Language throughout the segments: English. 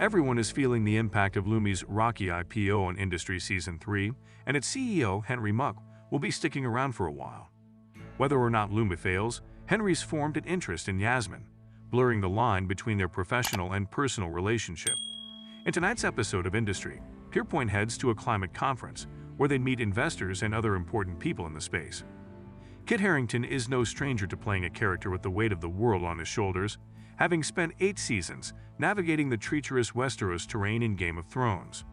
Everyone is feeling the impact of Lumi's rocky IPO on Industry Season 3, and its CEO, Henry Muck, will be sticking around for a while. Whether or not Lumi fails, Henry's formed an interest in Yasmin, blurring the line between their professional and personal relationship. In tonight's episode of Industry, Peerpoint heads to a climate conference where they meet investors and other important people in the space. Kit Harington is no stranger to playing a character with the weight of the world on his shoulders, having spent 8 seasons navigating the treacherous Westeros terrain in Game of Thrones.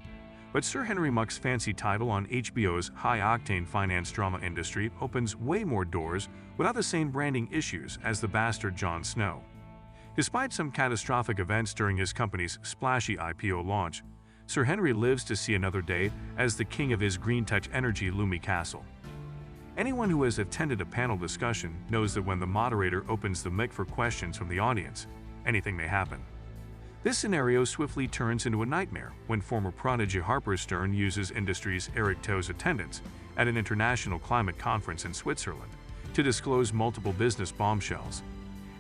But Sir Henry Muck's fancy title on HBO's high-octane finance drama Industry opens way more doors without the same branding issues as the bastard Jon Snow. Despite some catastrophic events during his company's splashy IPO launch, Sir Henry lives to see another day as the king of his green touch energy Lumi castle. Anyone who has attended a panel discussion knows that when the moderator opens the mic for questions from the audience, anything may happen. This scenario swiftly turns into a nightmare when former prodigy Harper uses Industry's Eric Toe's attendance at an international climate conference in Switzerland to disclose multiple business bombshells.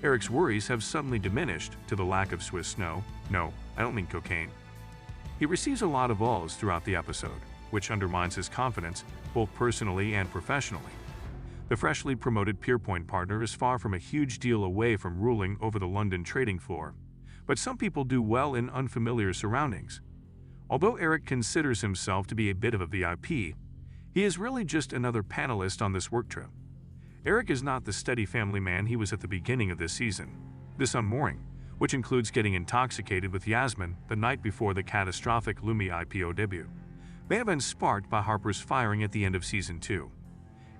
Eric's worries have suddenly diminished to the lack of Swiss snow. No, I don't mean cocaine. He receives a lot of alls throughout the episode, which undermines his confidence both personally and professionally. The freshly promoted Peerpoint partner is far from a huge deal away from ruling over the London trading floor, but some people do well in unfamiliar surroundings. Although Eric considers himself to be a bit of a VIP, he is really just another panelist on this work trip. Eric is not the steady family man he was at the beginning of this season. This unmooring, which includes getting intoxicated with Yasmin the night before the catastrophic Lumi IPO debut, may have been sparked by Harper's firing at the end of Season 2.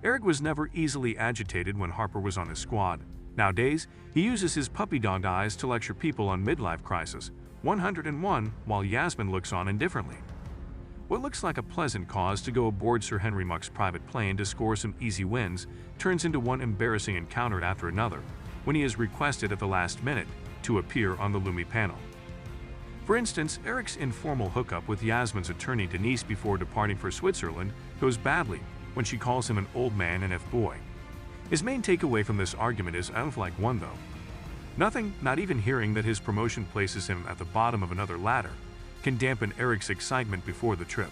Eric was never easily agitated when Harper was on his squad. Nowadays, he uses his puppy dog eyes to lecture people on midlife crisis 101 while Yasmin looks on indifferently. What looks like a pleasant cause to go aboard Sir Henry Muck's private plane to score some easy wins turns into one embarrassing encounter after another when he is requested at the last minute to appear on the Lumi panel. For instance, Eric's informal hookup with Yasmin's attorney Denise before departing for Switzerland goes badly when she calls him an old man and F-boy. His main takeaway from this argument is I don't like one though. Nothing, not even hearing that his promotion places him at the bottom of another ladder, can dampen Eric's excitement before the trip.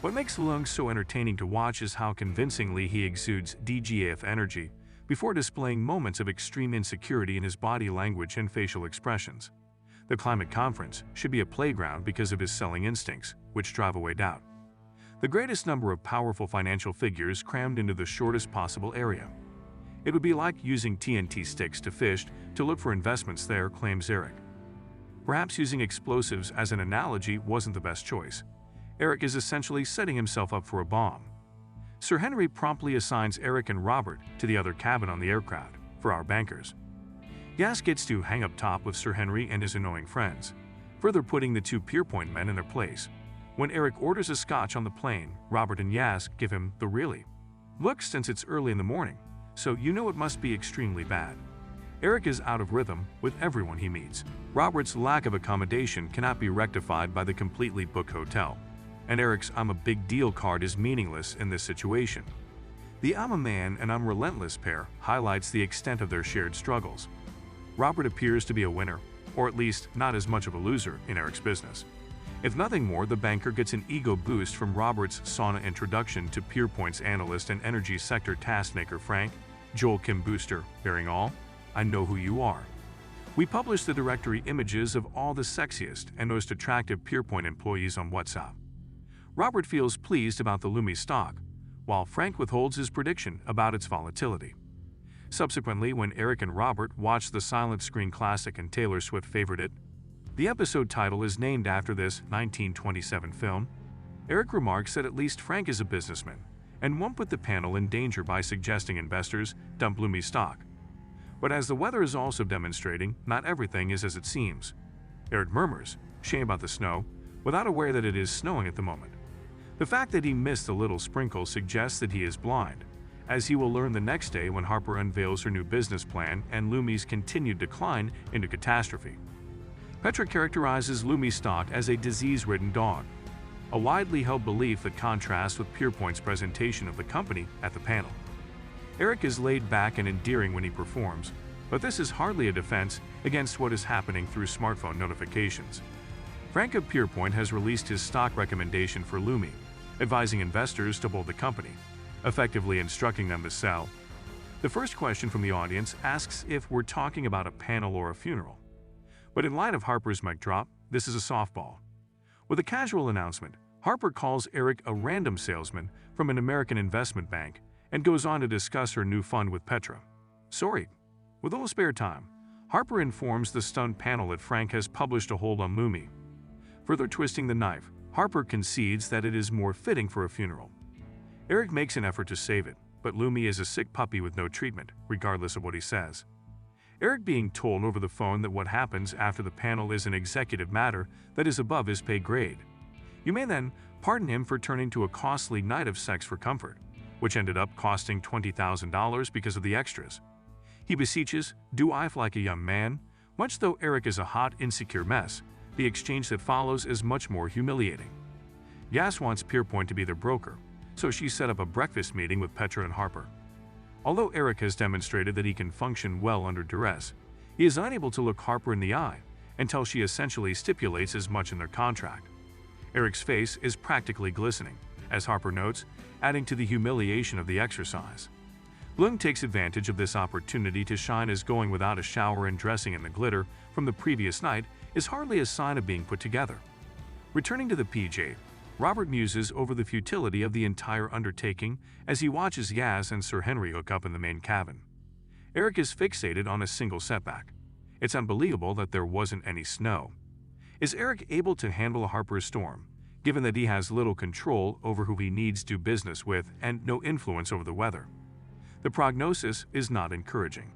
What makes Lung so entertaining to watch is how convincingly he exudes DGAF energy before displaying moments of extreme insecurity in his body language and facial expressions. The climate conference should be a playground because of his selling instincts, which drive away doubt. The greatest number of powerful financial figures crammed into the shortest possible area. It would be like using TNT sticks to fish to look for investments there, claims Eric. Perhaps using explosives as an analogy wasn't the best choice. Eric is essentially setting himself up for a bomb. Sir Henry promptly assigns Eric and Robert to the other cabin on the aircraft for our bankers. Yas gets to hang up top with Sir Henry and his annoying friends, further putting the 2 Peerpoint men in their place. When Eric orders a scotch on the plane, Robert and Yas give him the really look since it's early in the morning, so you know it must be extremely bad. Eric is out of rhythm with everyone he meets. Robert's lack of accommodation cannot be rectified by the completely booked hotel, and Eric's I'm a big deal card is meaningless in this situation. The I'm a man and I'm relentless pair highlights the extent of their shared struggles. Robert appears to be a winner, or at least not as much of a loser, in Eric's business. If nothing more, the banker gets an ego boost from Robert's sauna introduction to Peerpoint's analyst and energy sector taskmaker Frank, Joel Kim Booster, bearing all, I know who you are. We publish the directory images of all the sexiest and most attractive Peerpoint employees on WhatsApp. Robert feels pleased about the Lumi stock, while Frank withholds his prediction about its volatility. Subsequently, when Eric and Robert watch the silent screen classic and Taylor Swift favored it, the episode title is named after this 1927 film, Eric remarks that at least Frank is a businessman and won't put the panel in danger by suggesting investors dump Lumi stock. But as the weather is also demonstrating, not everything is as it seems. Eric murmurs, shame about the snow, without aware that it is snowing at the moment. The fact that he missed the little sprinkle suggests that he is blind, as he will learn the next day when Harper unveils her new business plan and Lumi's continued decline into catastrophe. Petra characterizes Lumi stock as a disease-ridden dog, a widely held belief that contrasts with Peerpoint's presentation of the company at the panel. Eric is laid back and endearing when he performs, but this is hardly a defense against what is happening through smartphone notifications. Frank of Peerpoint has released his stock recommendation for Lumi, advising investors to hold the company, effectively instructing them to sell. The first question from the audience asks if we're talking about a panel or a funeral. But in light of Harper's mic drop, this is a softball. With a casual announcement, Harper calls Eric a random salesman from an American investment bank and goes on to discuss her new fund with Petra. Sorry. With a little spare time, Harper informs the stunned panel that Frank has published a hold on Lumi. Further twisting the knife, Harper concedes that it is more fitting for a funeral. Eric makes an effort to save it, but Lumi is a sick puppy with no treatment, regardless of what he says. Eric being told over the phone that what happens after the panel is an executive matter that is above his pay grade. You may then pardon him for turning to a costly night of sex for comfort, which ended up costing $20,000 because of the extras. He beseeches, "Do I like a young man?" Much though Eric is a hot, insecure mess, the exchange that follows is much more humiliating. Yas wants Peerpoint to be their broker, so she set up a breakfast meeting with Petra and Harper. Although Eric has demonstrated that he can function well under duress, he is unable to look Harper in the eye until she essentially stipulates as much in their contract. Eric's face is practically glistening, as Harper notes, adding to the humiliation of the exercise. Bloom takes advantage of this opportunity to shine, as going without a shower and dressing in the glitter from the previous night is hardly a sign of being put together. Returning to the PJ, Robert muses over the futility of the entire undertaking as he watches Yaz and Sir Henry hook up in the main cabin. Eric is fixated on a single setback. It's unbelievable that there wasn't any snow. Is Eric able to handle a Harper's storm, given that he has little control over who he needs to do business with and no influence over the weather? The prognosis is not encouraging.